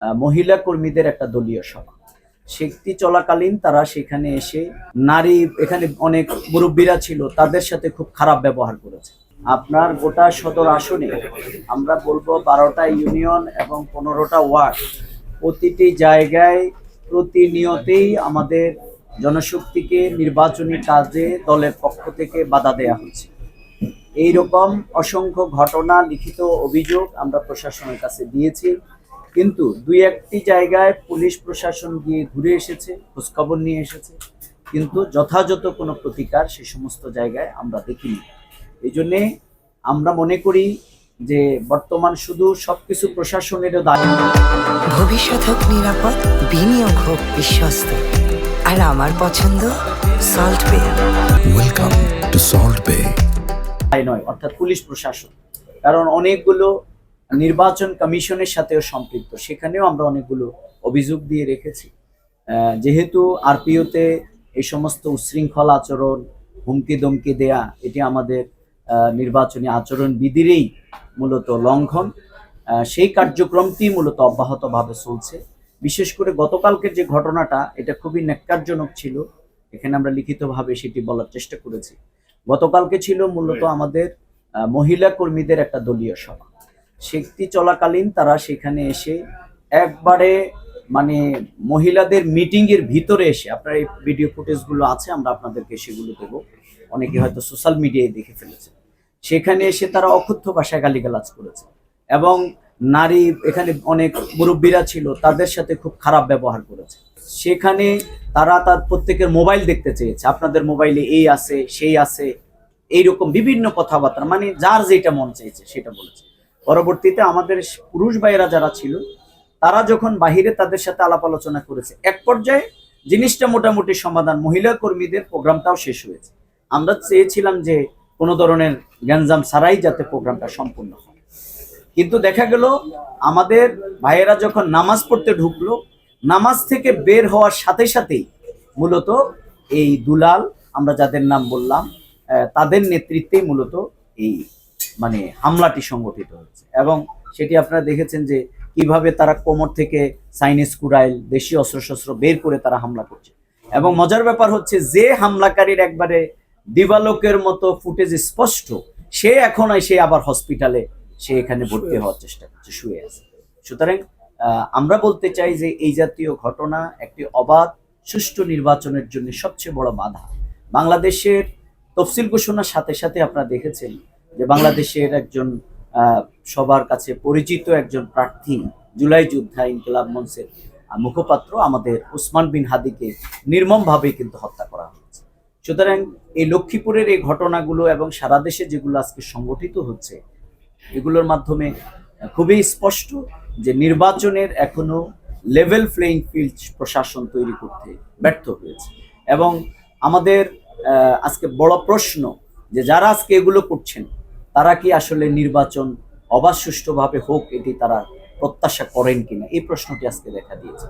মহিলা কর্মীদের একটা দলীয় সভা। সেটি চলাকালীন তারা সেখানে এসে নারী, এখানে অনেক মুরব্বীরা ছিল, তাদের সাথে খুব খারাপ ব্যবহার করেছে। আপনার গোটা সদর আসনে আমরা বলবো 12টা ইউনিয়ন এবং 15টা ওয়ার্ড, প্রতিটি জায়গায় প্রতিনিয়তেই আমাদের জনশক্তিকে নির্বাচনী কাজে দলের পক্ষ থেকে বাধা দেয়া হচ্ছে। এইরকম অসংখ্য ঘটনা, লিখিত অভিযোগ আমরা প্রশাসনের কাছে দিয়েছি, কিন্তু দুই একটি জায়গায় পুলিশ প্রশাসন গিয়ে ঘুরে এসেছে, খোঁজখবর নিয়ে এসেছে, কিন্তু যথাযথ কোনো প্রতিকার সে সমস্ত জায়গায় আমরা দেখিনি। এই জন্যে আমরা মনে করি যে বর্তমান শুধু সবকিছু প্রশাসনেরও দায়। ভবিষ্যৎ হোক নিরাপদ, বিনিয়োগ হোক বিশ্বস্ত, আর আমার পছন্দ সল্ট বে। ওয়েলকাম টু সল্ট বে। নয়, অর্থাৎ পুলিশ প্রশাসন, কারণ অনেকগুলো নির্বাচন কমিশনের সাথেও সম্পৃক্ত, সেখানেও আমরা অনেকগুলো অভিযোগ দিয়ে রেখেছি। যেহেতু আরপিওতে এই সমস্ত উচ্ছৃঙ্খল আচরণ, হুমকি দমকি দেয়া, এটি আমাদের নির্বাচনী আচরণ বিধিরই মূলত লঙ্ঘন। সেই কার্যক্রমটি মূলত অব্যাহতভাবে চলছে। বিশেষ করে গতকালকের যে ঘটনাটা, এটা খুবই ন্যাক্কারজনক ছিল। এখানে আমরা লিখিতভাবে সেটি বলার চেষ্টা করেছি। গতকালকে ছিল মূলত আমাদের মহিলা কর্মীদের একটা দলীয় সভা। সেটি চলাকালীন তারা সেখানে এসে একবারে মানে মহিলাদের মিটিং এর ভিতরে এসে, আপনার এই ভিডিও ফুটেজগুলো আছে, আমরা আপনাদেরকে সেগুলো দেবো, অনেকে হয়তো সোশ্যাল মিডিয়ায় দেখে ফেলেছে। সেখানে এসে তারা অকথ্য ভাষায় গালিগালাজ করেছে এবং নারী, এখানে অনেক মুরব্বীরা ছিল, তাদের সাথে খুব খারাপ ব্যবহার করেছে। সেখানে তারা তার প্রত্যেকের মোবাইল দেখতে চেয়েছে, আপনাদের মোবাইলে এই আছে সেই আছে, এইরকম বিভিন্ন কথাবার্তা, মানে যার যেটা মন চাইছে সেটা বলেছে। পরবর্তীতে আমাদের পুরুষ ভাইয়েরা যারা ছিল, তারা যখন বাহিরে তাদের সাথে আলাপ আলোচনা করেছে, এক পর্যায়ে জিনিসটা মোটামুটি সমাধান, মহিলা কর্মীদের প্রোগ্রামটাও শেষ হয়েছে। আমরা চেয়েছিলাম যে কোনো ধরনের গ্যাঞ্জাম ছাড়াই যাতে প্রোগ্রামটা সম্পূর্ণ হয়, কিন্তু দেখা গেল আমাদের ভাইয়েরা যখন নামাজ পড়তে ঢুকলো, নামাজ থেকে বের হওয়ার সাথে সাথেই মূলত এই দুলাল, আমরা যাদের নাম বললাম, তাদের নেতৃত্বেই মূলত এই মানে হামলাটি সংগঠিত হচ্ছে। এবং সেটি আপনারা দেখেছেন যে কিভাবে তারা কোমর থেকে চাইনিজ কুড়াইল, দেশীয় অস্ত্রশস্ত্র বের করে তারা হামলা করছে। এবং মজার ব্যাপার হচ্ছে, যে হামলাকারীর একবারে দিবালোকের মতো ফুটেজ স্পষ্ট, সে এখন সে আবার হসপিটালে, সে এখানে ভর্তি হওয়ার চেষ্টা করছে, শুয়ে আছে। সুতরাং আমরা বলতে চাই যে এই জাতীয় ঘটনা একটি অবাধ সুষ্ঠু নির্বাচনের জন্য সবচেয়ে বড় বাধা। বাংলাদেশের তফসিল ঘোষণার সাথে সাথে আপনারা দেখেছেন যে বাংলাদেশের একজন সবার কাছে পরিচিত একজন প্রার্থী, জুলাই যোদ্ধা ইনকিলাব মঞ্চের মুখপাত্র আমাদের ওসমান বিন হাদিকে নির্মমভাবে কিন্তু হত্যা করা হয়েছে। সুতরাং এই লক্ষ্মীপুরের এই ঘটনাগুলো এবং সারা দেশে যেগুলো আজকে সংগঠিত হচ্ছে, এগুলোর মাধ্যমে খুবই স্পষ্ট যে নির্বাচনের এখনো লেভেল প্লেইং ফিল্ড প্রশাসন তৈরি করতে ব্যর্থ হয়েছে। এবং আমাদের আজকে বড় প্রশ্ন যে যারা আজকে এগুলো করছেন, তারা কি আসলে নির্বাচন অবাধ সুষ্ঠুভাবে হোক এটি তারা প্রত্যাশা করেন কিনা, এই প্রশ্নটি আজকে দেখা দিয়েছে।